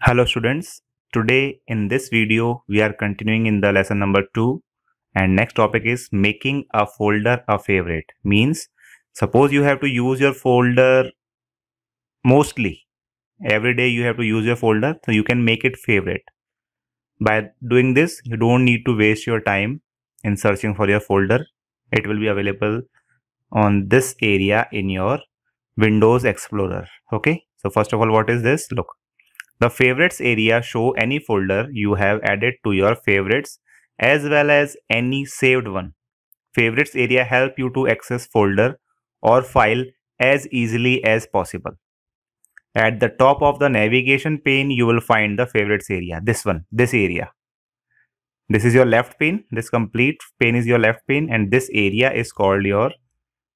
Hello students, today in this video we are continuing in the lesson number 2 and next topic is making a folder a favorite. Means suppose you have to use your folder mostly every day, you have to use your folder, so you can make it favorite. By doing this you don't need to waste your time in searching for your folder. It will be available on this area in your Windows Explorer. Okay, so first of all, what is this? Look, the favorites area show any folder you have added to your favorites as well as any saved one. Favorites area help you to access folder or file as easily as possible. At the top of the navigation pane, you will find the favorites area. This one, this area. This is your left pane. This complete pane is your left pane, and this area is called your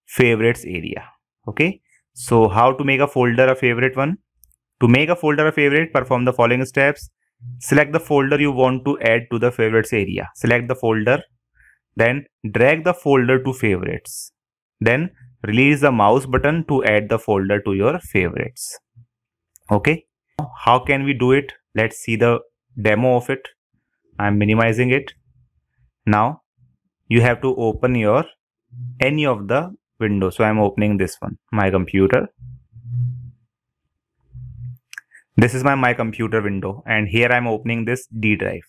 favorites area. Okay. So how to make a folder a favorite one? To make a folder a favorite, perform the following steps. Select the folder you want to add to the favorites area. Select the folder, then drag the folder to favorites. Then release the mouse button to add the folder to your favorites. Okay, how can we do it? Let's see the demo of it. I'm minimizing it. Now you have to open your any of the windows. So I'm opening this one, my computer. This is my computer window, and here I'm opening this D drive.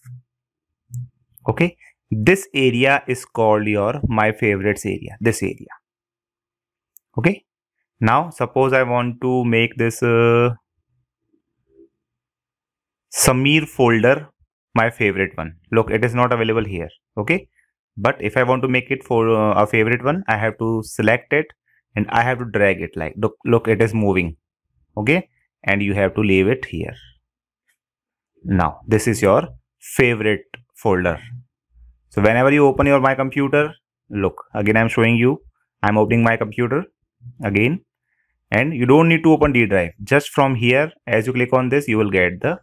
Okay, this area is called your my favorites area, this area. Okay, now suppose I want to make this Samir folder my favorite one. Look, it is not available here. Okay, but if I want to make it for a favorite one, I have to select it and I have to drag it. Like look, it is moving. Okay, and you have to leave it here. Now this is your favorite folder. So whenever you open your my computer, look, again I'm showing you, I'm opening my computer again, and you don't need to open D drive. Just from here, as you click on this, you will get the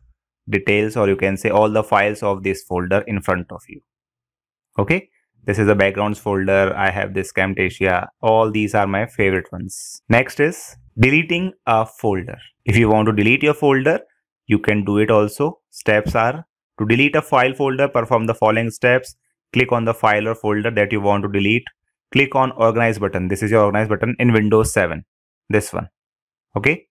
details, or you can say all the files of this folder in front of you. Okay, this is the backgrounds folder. I have this Camtasia. All these are my favorite ones. Next is deleting a folder. If you want to delete your folder, you can do it also. Steps are: to delete a file folder, perform the following steps. Click on the file or folder that you want to delete. Click on organize button. This is your organize button in Windows 7. This one. Okay.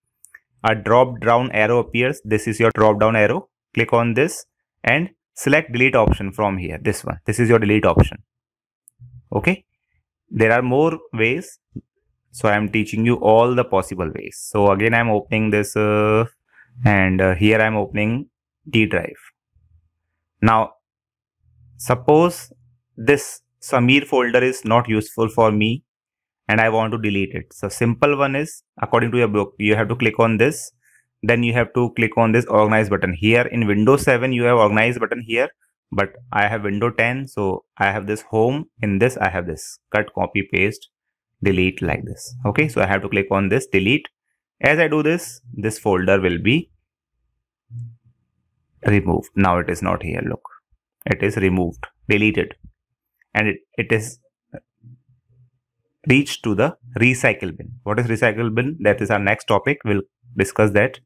A drop down arrow appears. This is your drop down arrow. Click on this and select delete option from here. This one. This is your delete option. Okay. There are more ways. So I am teaching you all the possible ways. So again, I am opening this and here I am opening D drive. Now, suppose this Samir folder is not useful for me and I want to delete it. So simple one is, according to your book, you have to click on this. Then you have to click on this organize button. Here in Windows 7, you have organize button here, but I have Windows 10. So I have this home. In this, I have this cut, copy, paste, delete like this. Okay, so I have to click on this delete. As I do this, this folder will be removed. Now it is not here. Look, it is removed, deleted, and it is reached to the recycle bin. What is recycle bin? That is our next topic. We'll discuss that.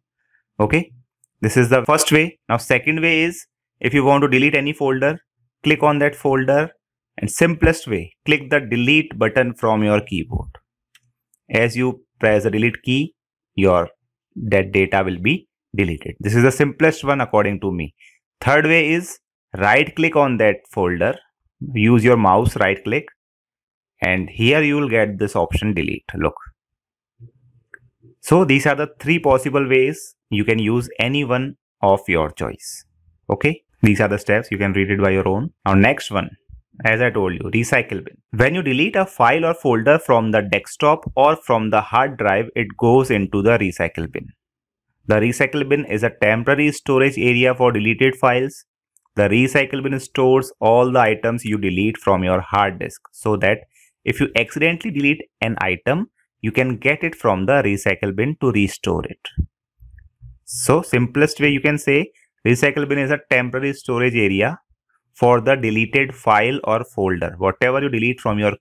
Okay, this is the first way. Now second way is, if you want to delete any folder, click on that folder, and simplest way, click the delete button from your keyboard. As you press the delete key, that data will be deleted. This is the simplest one according to me. Third way is, right click on that folder, use your mouse, right click, and here you will get this option delete. Look. So these are the three possible ways. You can use any one of your choice. Okay, these are the steps. You can read it by your own. Now next one, as I told you, recycle bin. When you delete a file or folder from the desktop or from the hard drive, it goes into the recycle bin. The recycle bin is a temporary storage area for deleted files. The recycle bin stores all the items you delete from your hard disk, so that if you accidentally delete an item, you can get it from the recycle bin to restore it. So simplest way you can say, recycle bin is a temporary storage area for the deleted file or folder. Whatever you delete from your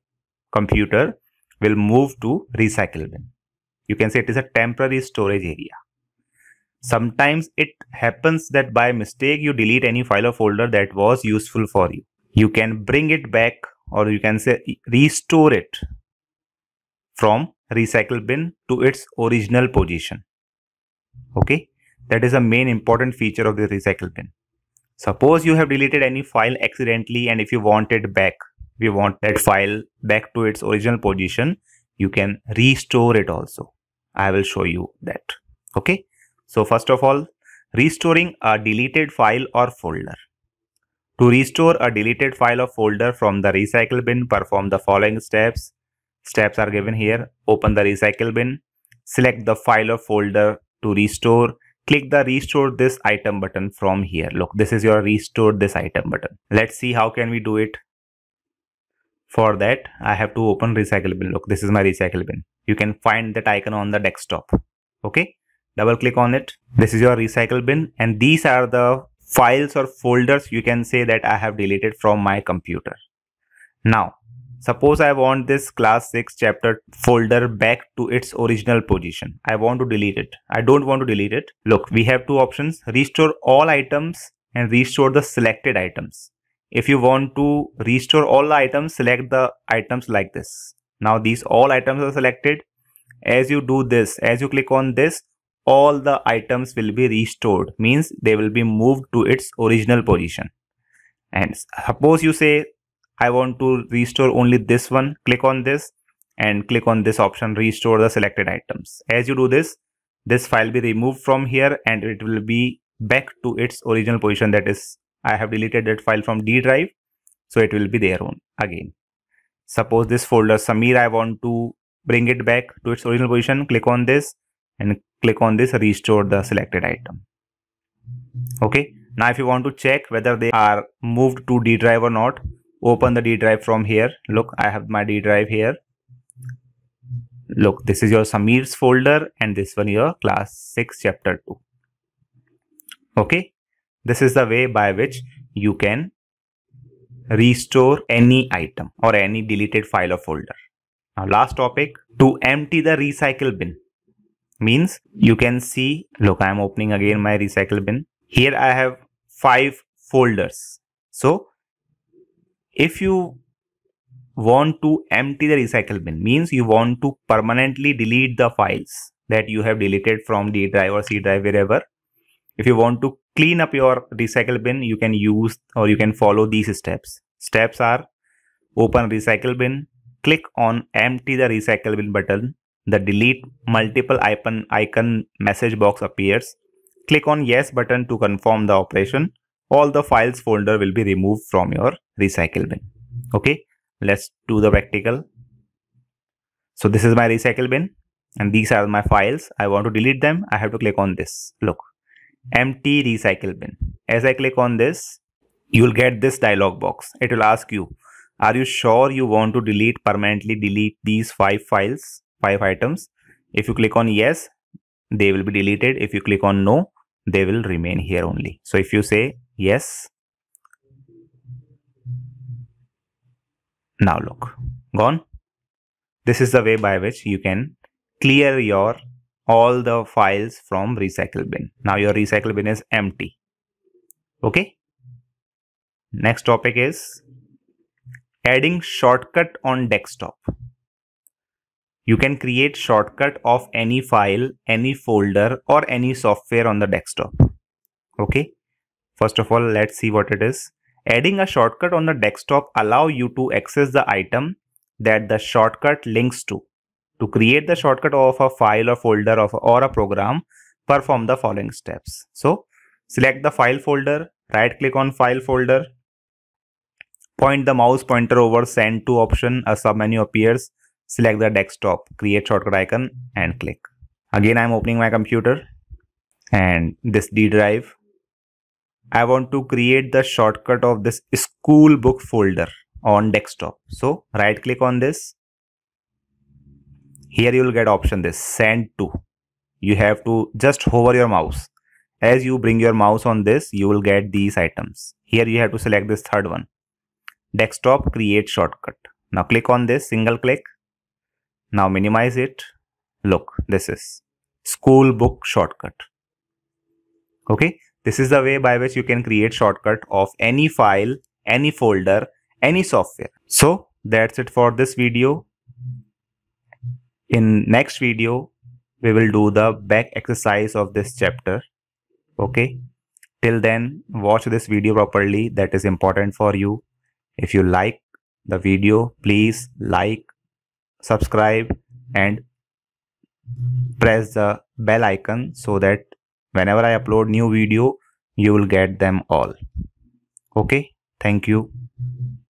computer will move to recycle bin. You can say it is a temporary storage area. Sometimes it happens that by mistake you delete any file or folder that was useful for you. You can bring it back, or you can say restore it from recycle bin to its original position. Okay, that is a main important feature of the recycle bin. Suppose you have deleted any file accidentally, and if you want it back, if you want that file back to its original position, you can restore it also. I will show you that. Okay, so first of all, restoring a deleted file or folder. To restore a deleted file or folder from the recycle bin, perform the following steps. Steps are given here. Open the recycle bin, select the file or folder to restore. Click the restore this item button from here. Look, this is your restore this item button. Let's see how can we do it. For that, I have to open recycle bin. Look, this is my recycle bin. You can find that icon on the desktop. Okay, double click on it. This is your recycle bin, and these are the files or folders you can say that I have deleted from my computer. Now, suppose I want this class 6 chapter folder back to its original position. I want to delete it. I don't want to delete it. Look, we have two options: restore all items and restore the selected items. If you want to restore all the items, select the items like this. Now these all items are selected. As you do this, as you click on this, all the items will be restored, means they will be moved to its original position. And suppose you say, I want to restore only this one, click on this and click on this option, restore the selected items. As you do this, this file will be removed from here and it will be back to its original position. That is, I have deleted that file from D drive, so it will be there on again. Suppose this folder Samir, I want to bring it back to its original position. Click on this and click on this, restore the selected item. Okay, now if you want to check whether they are moved to D drive or not, open the D drive from here. Look, I have my D drive here. Look, this is your Samir's folder and this one your class 6 chapter 2. Okay, this is the way by which you can restore any item or any deleted file or folder. Now last topic, to empty the recycle bin. Means you can see, look, I am opening again my recycle bin. Here I have 5 folders. So if you want to empty the recycle bin, means you want to permanently delete the files that you have deleted from D drive or C drive, wherever. If you want to clean up your recycle bin, you can use or you can follow these steps. Steps are: open recycle bin, click on empty the recycle bin button. The delete multiple icon message box appears. Click on yes button to confirm the operation. All the files folder will be removed from your recycle bin. Okay, let's do the practical. So this is my recycle bin and these are my files. I want to delete them. I have to click on this. Look, empty recycle bin. As I click on this, you will get this dialog box. It will ask you, are you sure you want to permanently delete these 5 files, 5 items? If you click on yes, they will be deleted. If you click on no, they will remain here only. So if you say yes, now look, gone. This is the way by which you can clear your all the files from recycle bin. Now your recycle bin is empty. Okay. Next topic is adding shortcut on desktop. You can create shortcut of any file, any folder or any software on the desktop. Okay. First of all, let's see what it is. Adding a shortcut on the desktop allow you to access the item that the shortcut links to. To create the shortcut of a file or folder or a program, perform the following steps. So select the file folder, right click on file folder, point the mouse pointer over send to option, a submenu appears, select the desktop, create shortcut icon and click. Again, I am opening my computer and this D drive. I want to create the shortcut of this school book folder on desktop. So right click on this. Here you will get option this send to. You have to just hover your mouse. As you bring your mouse on this, you will get these items. Here you have to select this third one. Desktop create shortcut. Now click on this, single click. Now minimize it. Look, this is school book shortcut. Okay, this is the way by which you can create shortcut of any file, any folder, any software. So that's it for this video. In next video, we will do the back exercise of this chapter. Okay, till then, watch this video properly. That is important for you. If you like the video, please like, subscribe and press the bell icon so that whenever I upload new video, you will get them all. Okay, thank you.